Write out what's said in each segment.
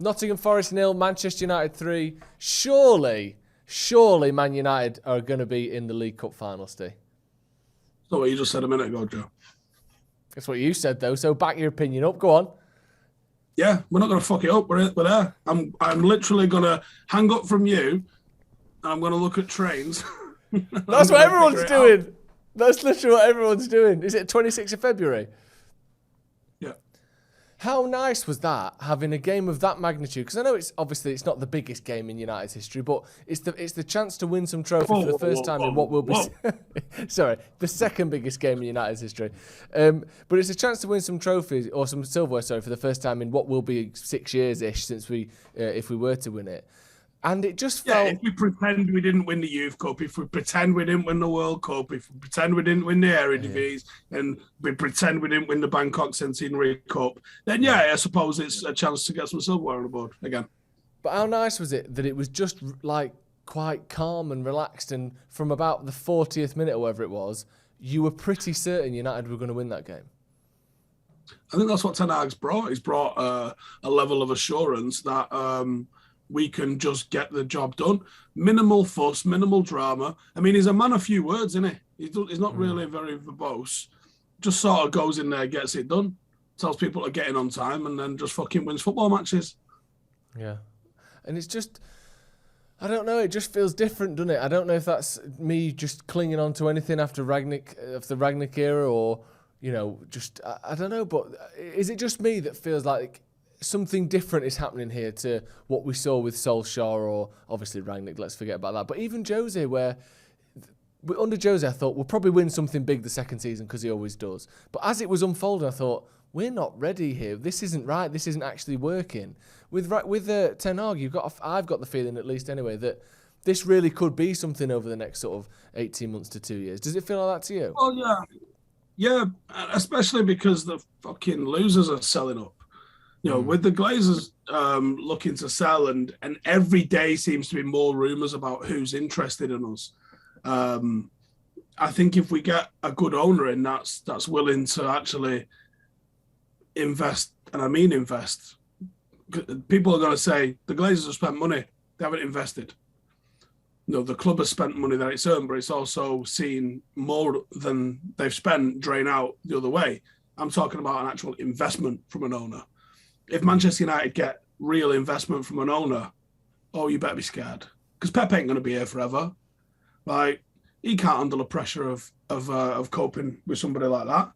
Nottingham Forest 0, Manchester United 3. Surely Man United are going to be in the League Cup final, Steve. That's not what you just said a minute ago, Joe. That's what you said, though, so back your opinion up. Go on. Yeah, we're not going to fuck it up. We're there. I'm literally going to hang up from you, and I'm going to look at trains. That's what everyone's doing. That's literally what everyone's doing. Is it 26th of February? Yeah. How nice was that, having a game of that magnitude? Because I know it's not the biggest game in United's history, but it's the chance to win some trophy for the first time in what will be... Sorry, the second biggest game in United's history. But it's a chance to win some trophies, or some silverware, for the first time in what will be 6 years-ish since if we were to win it. And it just felt... Yeah, if we pretend we didn't win the Youth Cup, if we pretend we didn't win the World Cup, if we pretend we didn't win the Eredivisie, and we pretend we didn't win the Bangkok Centenary Cup, then I suppose it's a chance to get some silverware on the board again. But how nice was it that it was just like quite calm and relaxed, and from about the 40th minute or whatever it was, you were pretty certain United were going to win that game? I think that's what Ten Hag's brought. He's brought a level of assurance that... we can just get the job done. Minimal fuss, minimal drama. I mean, he's a man of few words, isn't he? He's not really very verbose. Just sort of goes in there, gets it done, tells people to get in on time, and then just fucking wins football matches. Yeah. And it's just... I don't know, it just feels different, doesn't it? I don't know if that's me just clinging on to anything after the Ragnick era, or, just... I don't know, but is it just me that feels like... something different is happening here to what we saw with Solskjaer, or obviously Rangnick, let's forget about that. But even Jose, where under Jose I thought we'll probably win something big the second season because he always does. But as it was unfolding, I thought, we're not ready here. This isn't right. This isn't actually working. With Ten Hag, I've got the feeling, at least anyway, that this really could be something over the next sort of 18 months to 2 years. Does it feel like that to you? Oh, yeah. Yeah, especially because the fucking losers are selling up. With the Glazers looking to sell, and every day seems to be more rumours about who's interested in us. I think if we get a good owner in that's willing to actually invest, and I mean invest, people are going to say the Glazers have spent money, they haven't invested. The club has spent money that it's earned, but it's also seen more than they've spent drain out the other way. I'm talking about an actual investment from an owner. If Manchester United get real investment from an owner, you better be scared, because Pep ain't going to be here forever. Like, he can't handle the pressure of coping with somebody like that.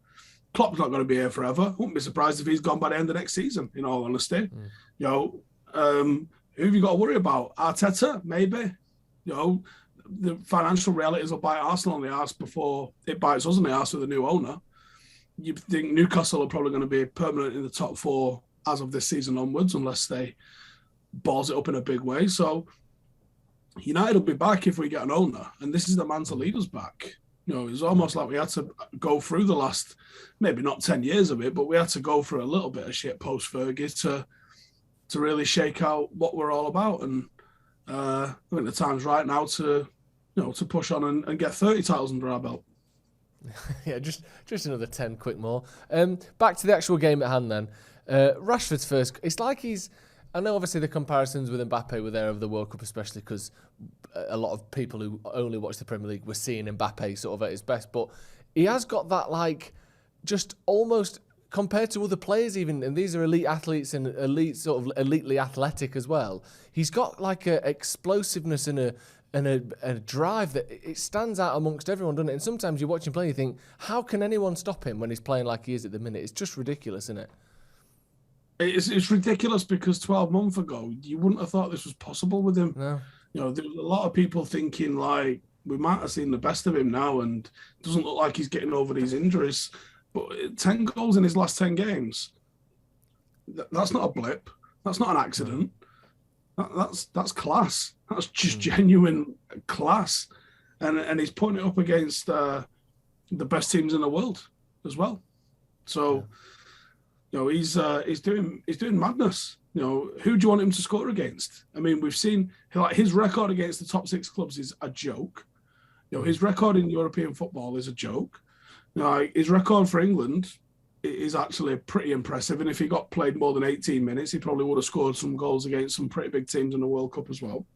Klopp's not going to be here forever. Wouldn't be surprised if he's gone by the end of next season, in all honesty. Who have you got to worry about? Arteta, maybe. The financial realities will bite Arsenal in the arse before it bites us in the arse with a new owner. You think Newcastle are probably going to be permanent in the top four as of this season onwards, unless they balls it up in a big way. So United will be back if we get an owner, and this is the man to lead us back. It's almost like we had to go through the last, maybe not 10 years of it, but we had to go through a little bit of shit post-Fergie to really shake out what we're all about. And I think the time's right now to push on and get 30 titles under our belt. Yeah, just another 10 quick more. Back to the actual game at hand then. Rashford's first, it's like I know obviously the comparisons with Mbappe were there over the World Cup, especially because a lot of people who only watch the Premier League were seeing Mbappe sort of at his best, but he has got that, just almost compared to other players even, and these are elite athletes and elitely athletic as well, he's got a explosiveness and a drive that it stands out amongst everyone, doesn't it? And sometimes you watch him play and you think, how can anyone stop him when he's playing like he is at the minute? It's just ridiculous, isn't it? It's ridiculous because 12 months ago, you wouldn't have thought this was possible with him. No. There was a lot of people thinking, we might have seen the best of him now, and it doesn't look like he's getting over these injuries. But 10 goals in his last 10 games, that's not a blip. That's not an accident. That's class. That's just genuine class. And he's putting it up against the best teams in the world as well. So... he's doing madness. Who do you want him to score against? I mean, we've seen his record against the top 6 clubs is a joke. His record in European football is a joke. His record for England is actually pretty impressive. And if he got played more than 18 minutes, he probably would have scored some goals against some pretty big teams in the World Cup as well.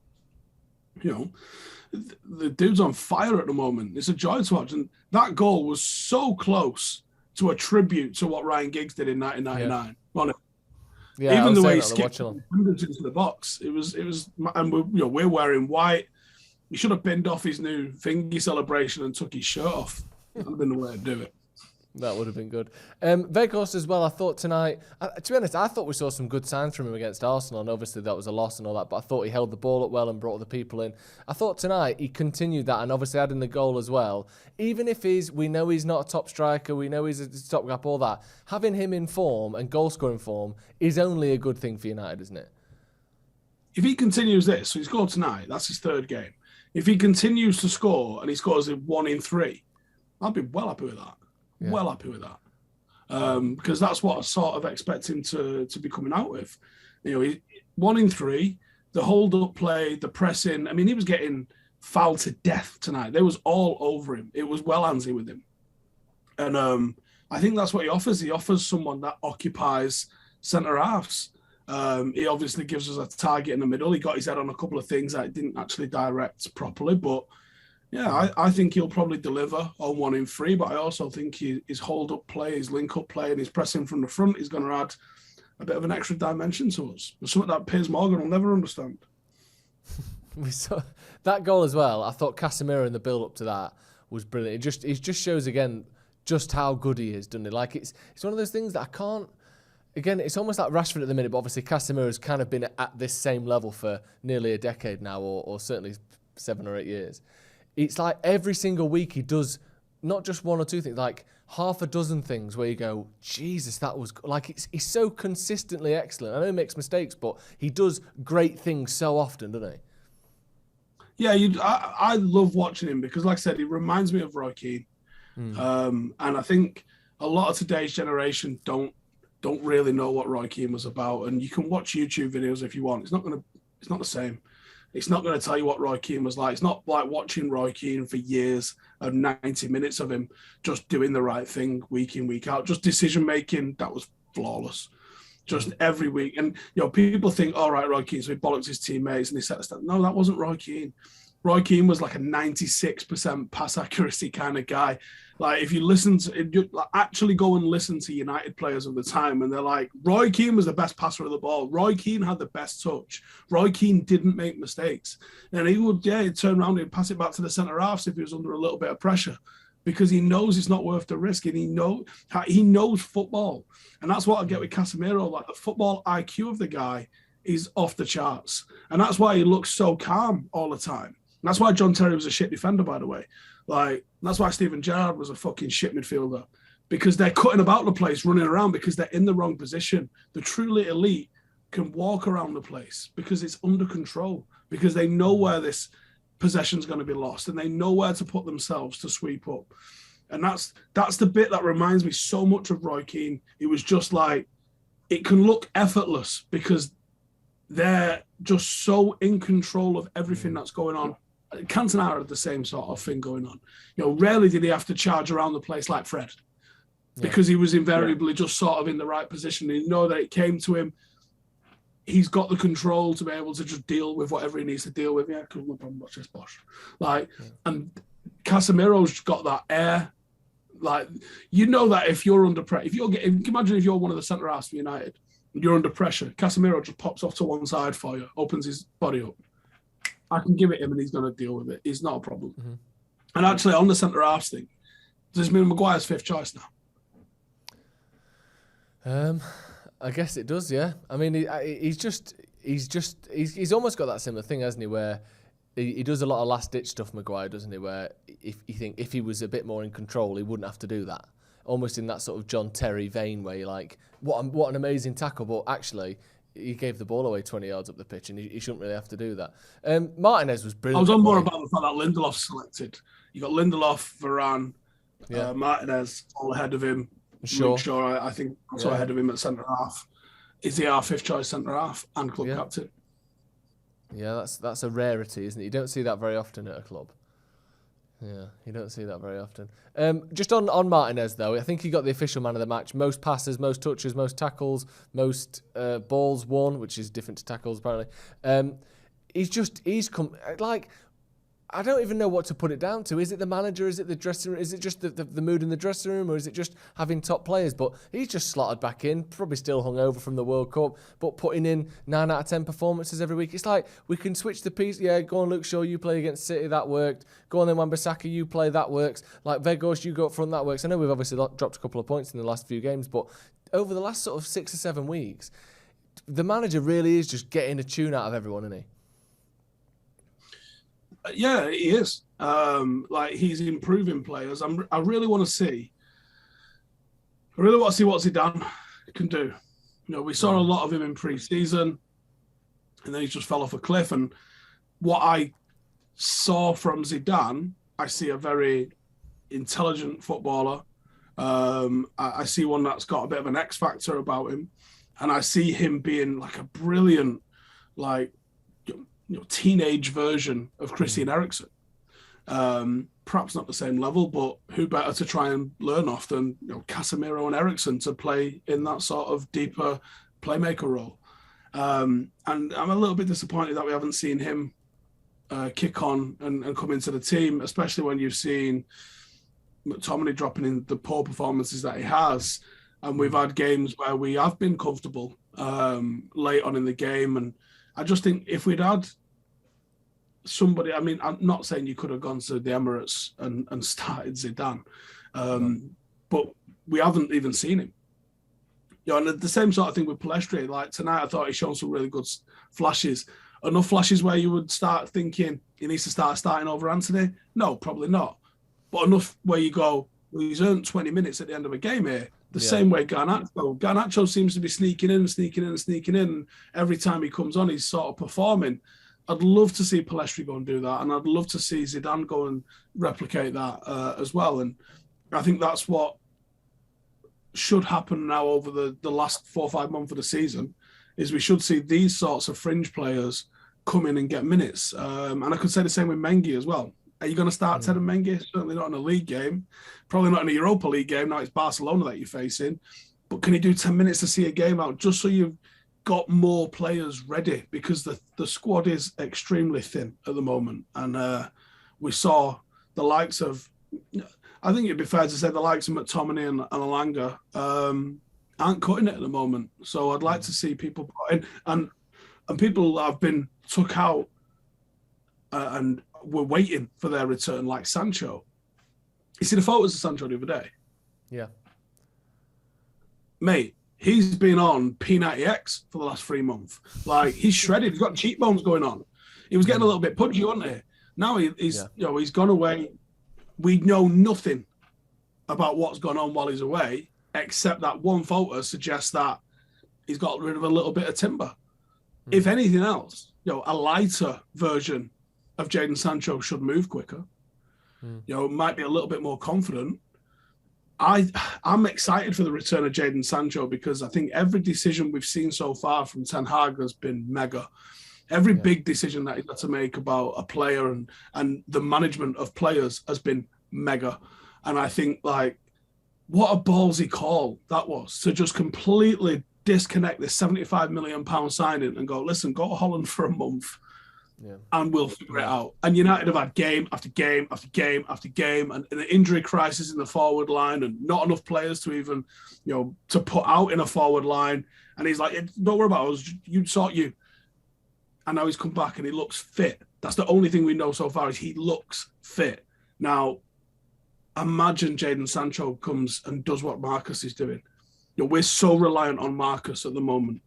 You know, the dude's on fire at the moment. It's a joy to watch. And that goal was so close to a tribute to what Ryan Giggs did in 1999. Yeah, even the way he skipped into the box, it was, and we're wearing white. He should have binned off his new thingy celebration and took his shirt off. That would have been the way to do it. That would have been good. Weghorst as well, I thought tonight, to be honest, I thought we saw some good signs from him against Arsenal, and obviously that was a loss and all that, but I thought he held the ball up well and brought the people in. I thought tonight he continued that, and obviously adding the goal as well. Even if we know he's not a top striker, we know he's a stopgap, all that, having him in form and goal-scoring form is only a good thing for United, isn't it? If he continues this, so he scored tonight, that's his third game. If he continues to score and he scores 1 in 3, I'll be well happy with that. Yeah. Well happy with that. Because that's what I sort of expect him to be coming out with. You know, 1 in 3, the hold-up play, the pressing. I mean, he was getting fouled to death tonight. They was all over him. It was well handsy with him. And I think that's what he offers. He offers someone that occupies centre-halves. He obviously gives us a target in the middle. He got his head on a couple of things that he didn't actually direct properly, but yeah, I think he'll probably deliver on 1 in 3, but I also think his hold-up play, his link-up play, and his pressing from the front is going to add a bit of an extra dimension to us. Something that Piers Morgan will never understand. We saw that goal as well. I thought Casemiro in the build-up to that was brilliant. It just shows again just how good he is, doesn't it? Like it's one of those things that I can't. Again, it's almost like Rashford at the minute, but obviously Casemiro's kind of been at this same level for nearly a decade now, or certainly 7 or 8 years. It's like every single week he does not just 1 or 2 things, like half a dozen things where you go, Jesus, that was like he's so consistently excellent. I know he makes mistakes, but he does great things so often, doesn't he? Yeah, I love watching him because, like I said, he reminds me of Roy Keane, and I think a lot of today's generation don't really know what Roy Keane was about. And you can watch YouTube videos if you want. It's not the same. It's not going to tell you what Roy Keane was like. It's not like watching Roy Keane for years of 90 minutes of him just doing the right thing week in, week out. Just decision-making, that was flawless. Just every week. And, people think, all right, Roy Keane, so he bollocks his teammates and he set the stuff. No, that wasn't Roy Keane. Roy Keane was like a 96% pass accuracy kind of guy. Like, if you actually go and listen to United players of the time, and they're like, Roy Keane was the best passer of the ball. Roy Keane had the best touch. Roy Keane didn't make mistakes. And he would, he'd turn around and pass it back to the centre-halves if he was under a little bit of pressure, because he knows it's not worth the risk, and he knows football. And that's what I get with Casemiro. Like, the football IQ of the guy is off the charts. And that's why he looks so calm all the time. And that's why John Terry was a shit defender, by the way. Like, that's why Steven Gerrard was a fucking shit midfielder, because they're cutting about the place, running around because they're in the wrong position. The truly elite can walk around the place because it's under control, because they know where this possession's going to be lost and they know where to put themselves to sweep up. And that's the bit that reminds me so much of Roy Keane. It was just like, it can look effortless because they're just so in control of everything that's going on. Cantona had the same sort of thing going on. Rarely did he have to charge around the place like Fred, because he was invariably just sort of in the right position. You know that it came to him. He's got the control to be able to just deal with whatever he needs to deal with. Yeah, cool, no problem, watch this, bosh. And Casemiro's got that air. Like, that if you're under pressure, imagine if you're one of the centre halves for United, and you're under pressure, Casemiro just pops off to one side for you, opens his body up. I can give it him and he's going to deal with it. It's not a problem. Mm-hmm. And actually, on the centre-halves thing, does this mean Maguire's 5th choice now? I guess it does, yeah. I mean, he's almost got that similar thing, hasn't he, where he does a lot of last-ditch stuff, Maguire, doesn't he, where if he was a bit more in control, he wouldn't have to do that. Almost in that sort of John Terry vein where you're like, what an amazing tackle, but actually he gave the ball away 20 yards up the pitch, and he shouldn't really have to do that. Martinez was brilliant. I was on more about the fact that Lindelof selected. You got Lindelof, Varane, Martinez all ahead of him. Sure, I think also ahead of him at centre half. Is he our 5th choice centre half and club captain? Yeah, that's a rarity, isn't it? You don't see that very often at a club. Yeah, you don't see that very often. Just on Martinez, though, I think he got the official man of the match. Most passes, most touches, most tackles, most balls won, which is different to tackles, apparently. I don't even know what to put it down to. Is it the manager? Is it the dressing room? Is it just the mood in the dressing room? Or is it just having top players? But he's just slotted back in, probably still hungover from the World Cup, but putting in 9 out of 10 performances every week. It's like we can switch the piece. Yeah, go on, Luke Shaw, you play against City, that worked. Go on then, Wan-Bissaka, you play, that works. Like Vegas, you go up front, that works. I know we've obviously dropped a couple of points in the last few games, but over the last sort of 6 or 7 weeks, the manager really is just getting a tune out of everyone, isn't he? Yeah, he is. He's improving players. I really want to see what Zidane can do. You know, we saw a lot of him in pre-season, and then he just fell off a cliff. And what I saw from Zidane, I see a very intelligent footballer. I see one that's got a bit of an X factor about him, and I see him being like a brilliant, teenage version of Christian Eriksen. Perhaps not the same level, but who better to try and learn off than Casemiro and Eriksen to play in that sort of deeper playmaker role. And I'm a little bit disappointed that we haven't seen him kick on and come into the team, especially when you've seen McTominay dropping in the poor performances that he has. And we've had games where we have been comfortable late on in the game. And I just think if we'd had somebody, I mean, I'm not saying you could have gone to the Emirates and started Zidane, but we haven't even seen him. And the same sort of thing with Pellistri. Like tonight, I thought he showed some really good flashes. Enough flashes where you would start thinking he needs to start starting over Anthony? No, probably not. But enough where you go, well, he's earned 20 minutes at the end of a game here. Same way Garnacho seems to be sneaking in. And every time he comes on, he's sort of performing. I'd love to see Pellistri go and do that, and I'd love to see Zidane go and replicate that as well. And I think that's what should happen now over the last 4 or 5 months of the season, is we should see these sorts of fringe players come in and get minutes. And I could say the same with Mengi as well. Are you going to start Ted and Mengi? Certainly not in a league game. Probably not in a Europa League game. Now it's Barcelona that you're facing. But can you do 10 minutes to see a game out just so you've got more players ready? Because the squad is extremely thin at the moment. And we saw the likes of, I think it'd be fair to say the likes of McTominay and Alanga aren't cutting it at the moment. So I'd like to see people put in. And people have been took out and were waiting for their return, like Sancho. You see the photos of Sancho the other day? Yeah. Mate, he's been on P90X for the last 3 months. Like, he's shredded. He's got cheekbones going on. He was getting a little bit pudgy, wasn't he? Now he's gone away. We know nothing about what's gone on while he's away, except that one photo suggests that he's got rid of a little bit of timber. If anything else, a lighter version of Jadon Sancho should move quicker. Might be a little bit more confident. I'm excited for the return of Jadon Sancho because I think every decision we've seen so far from Ten Hag has been mega. Every big decision that he's had to make about a player and the management of players has been mega. And I think, what a ballsy call that was to just completely disconnect this £75 million signing and go, listen, go to Holland for a month and we'll figure it out. And United have had game after game after game after game and an injury crisis in the forward line and not enough players to even, to put out in a forward line. And he's like, don't worry about us, you'd sort you. And now he's come back and he looks fit. That's the only thing we know so far is he looks fit. Now, imagine Jadon Sancho comes and does what Marcus is doing. We're so reliant on Marcus at the moment.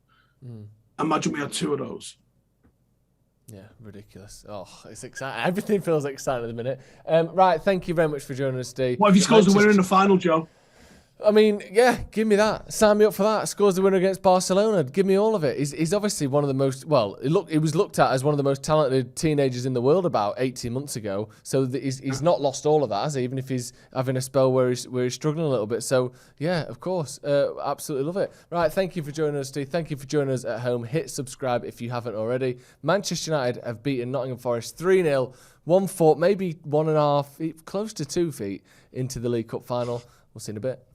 Imagine we had 2 of those. Yeah, ridiculous. Oh, it's exciting. Everything feels exciting at the minute. Right, thank you very much for joining us, Steve. What if he scores the winner in the final, Joe? I mean, yeah, give me that. Sign me up for that. Scores the winner against Barcelona. Give me all of it. He's obviously one of the most, well, he was looked at as one of the most talented teenagers in the world about 18 months ago. So he's not lost all of that, has he? Even if he's having a spell where he's struggling a little bit. So, yeah, of course. Absolutely love it. Right, thank you for joining us, Steve. Thank you for joining us at home. Hit subscribe if you haven't already. Manchester United have beaten Nottingham Forest 3-0, 1 foot, maybe 1.5 feet, close to 2 feet into the League Cup final. We'll see you in a bit.